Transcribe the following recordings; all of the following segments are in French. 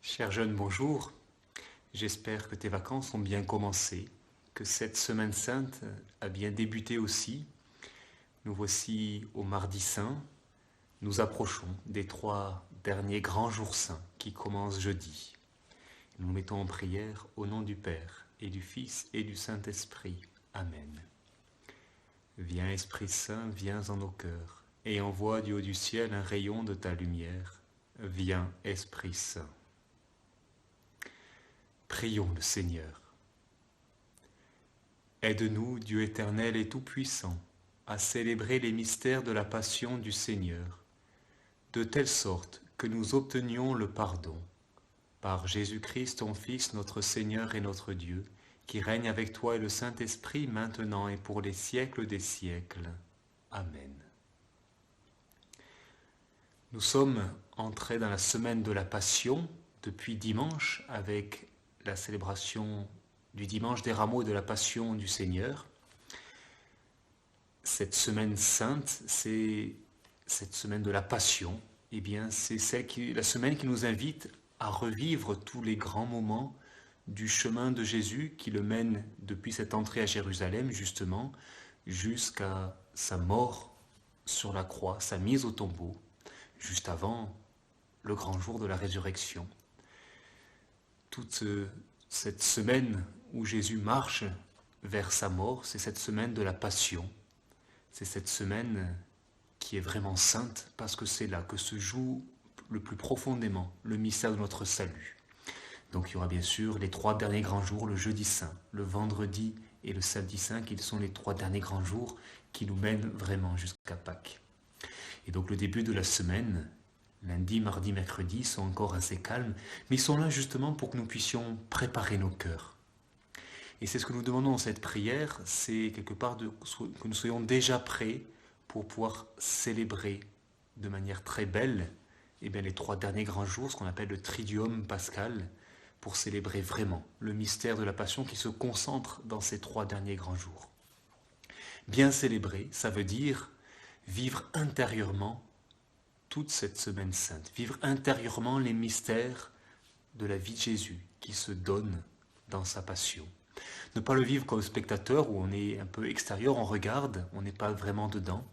Cher jeune, bonjour. J'espère que tes vacances ont bien commencé, que cette semaine sainte a bien débuté aussi. Nous voici au mardi saint. Nous approchons des 3 derniers grands jours saints qui commencent jeudi. Nous nous mettons en prière au nom du Père et du Fils et du Saint-Esprit. Amen. Viens Esprit Saint, viens en nos cœurs et envoie du haut du ciel un rayon de ta lumière. Viens Esprit Saint. Prions le Seigneur. Aide-nous, Dieu éternel et tout-puissant, à célébrer les mystères de la passion du Seigneur, de telle sorte que nous obtenions le pardon. Par Jésus-Christ, ton Fils, notre Seigneur et notre Dieu, qui règne avec toi et le Saint-Esprit maintenant et pour les siècles des siècles. Amen. Nous sommes entrés dans la semaine de la Passion depuis dimanche avec la célébration du dimanche des rameaux et de la Passion du Seigneur. Cette semaine sainte, c'est cette semaine de la Passion. Eh bien, c'est la semaine qui nous invite à revivre tous les grands moments du chemin de Jésus qui le mène depuis cette entrée à Jérusalem, justement, jusqu'à sa mort sur la croix, sa mise au tombeau, juste avant le grand jour de la résurrection. Toute cette semaine où Jésus marche vers sa mort, c'est cette semaine de la Passion. C'est cette semaine qui est vraiment sainte parce que c'est là que se joue le plus profondément le mystère de notre salut. Donc il y aura bien sûr les 3 derniers grands jours, le jeudi saint, le vendredi et le samedi saint, qui sont les 3 derniers grands jours qui nous mènent vraiment jusqu'à Pâques. Et donc le début de la semaine, lundi, mardi, mercredi, sont encore assez calmes, mais ils sont là justement pour que nous puissions préparer nos cœurs. Et c'est ce que nous demandons dans cette prière, c'est quelque part que nous soyons déjà prêts pour pouvoir célébrer de manière très belle les 3 derniers grands jours, ce qu'on appelle le Triduum pascal, pour célébrer vraiment le mystère de la Passion qui se concentre dans ces 3 derniers grands jours. Bien célébrer, ça veut dire vivre intérieurement toute cette semaine sainte, vivre intérieurement les mystères de la vie de Jésus qui se donne dans sa Passion. Ne pas le vivre comme spectateur où on est un peu extérieur, on regarde, on n'est pas vraiment dedans.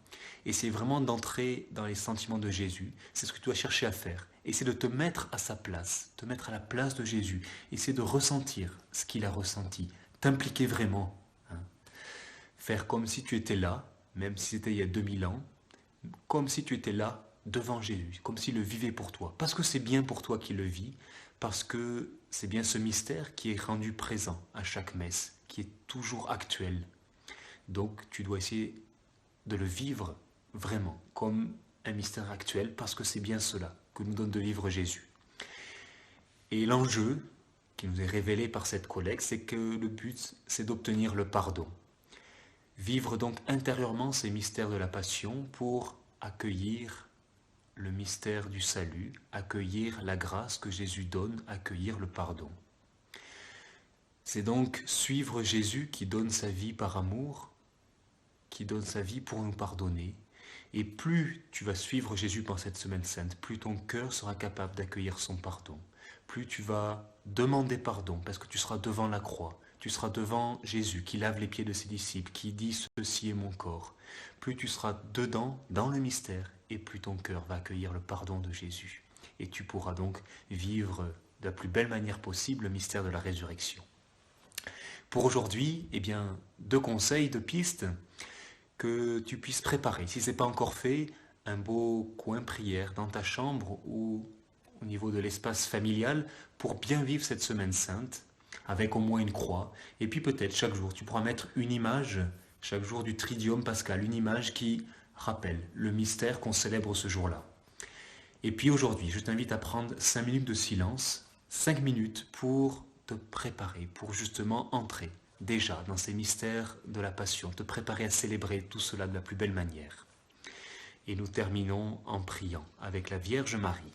Essayer vraiment d'entrer dans les sentiments de Jésus. C'est ce que tu dois chercher à faire. Essayer de te mettre à sa place, te mettre à la place de Jésus. Essayer de ressentir ce qu'il a ressenti. T'impliquer vraiment. Faire comme si tu étais là, même si c'était il y a 2000 ans, comme si tu étais là devant Jésus, comme s'il le vivait pour toi. Parce que c'est bien pour toi qu'il le vit, parce que c'est bien ce mystère qui est rendu présent à chaque messe, qui est toujours actuel. Donc tu dois essayer de le vivre vraiment comme un mystère actuel, parce que c'est bien cela que nous donne de vivre Jésus. Et l'enjeu qui nous est révélé par cette collecte, c'est que le but, c'est d'obtenir le pardon. Vivre donc intérieurement ces mystères de la Passion pour accueillir le mystère du salut, accueillir la grâce que Jésus donne, accueillir le pardon. C'est donc suivre Jésus qui donne sa vie par amour, qui donne sa vie pour nous pardonner. Et plus tu vas suivre Jésus pendant cette semaine sainte, plus ton cœur sera capable d'accueillir son pardon. Plus tu vas demander pardon parce que tu seras devant la croix. Tu seras devant Jésus qui lave les pieds de ses disciples, qui dit « Ceci est mon corps ». Plus tu seras dedans, dans le mystère, et plus ton cœur va accueillir le pardon de Jésus. Et tu pourras donc vivre de la plus belle manière possible le mystère de la résurrection. Pour aujourd'hui, 2 conseils, 2 pistes que tu puisses préparer. Si ce n'est pas encore fait, un beau coin prière dans ta chambre ou au niveau de l'espace familial pour bien vivre cette semaine sainte avec au moins une croix. Et puis peut-être chaque jour, tu pourras mettre une image, chaque jour du Triduum pascal, une image qui rappelle le mystère qu'on célèbre ce jour-là. Et puis aujourd'hui, je t'invite à prendre 5 minutes de silence, 5 minutes pour te préparer, pour justement entrer déjà dans ces mystères de la Passion, te préparer à célébrer tout cela de la plus belle manière. Et nous terminons en priant avec la Vierge Marie.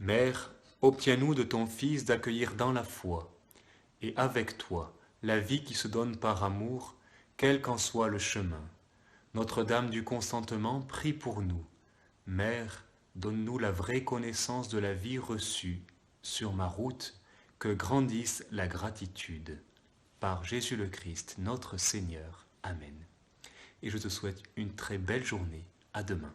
Mère, obtiens-nous de ton Fils d'accueillir dans la foi et avec toi la vie qui se donne par amour, quel qu'en soit le chemin. Notre-Dame du Consentement, prie pour nous. Mère donne-nous la vraie connaissance de la vie reçue sur ma route, que grandisse la gratitude. Par Jésus le Christ, notre Seigneur. Amen. Et je te souhaite une très belle journée. À demain.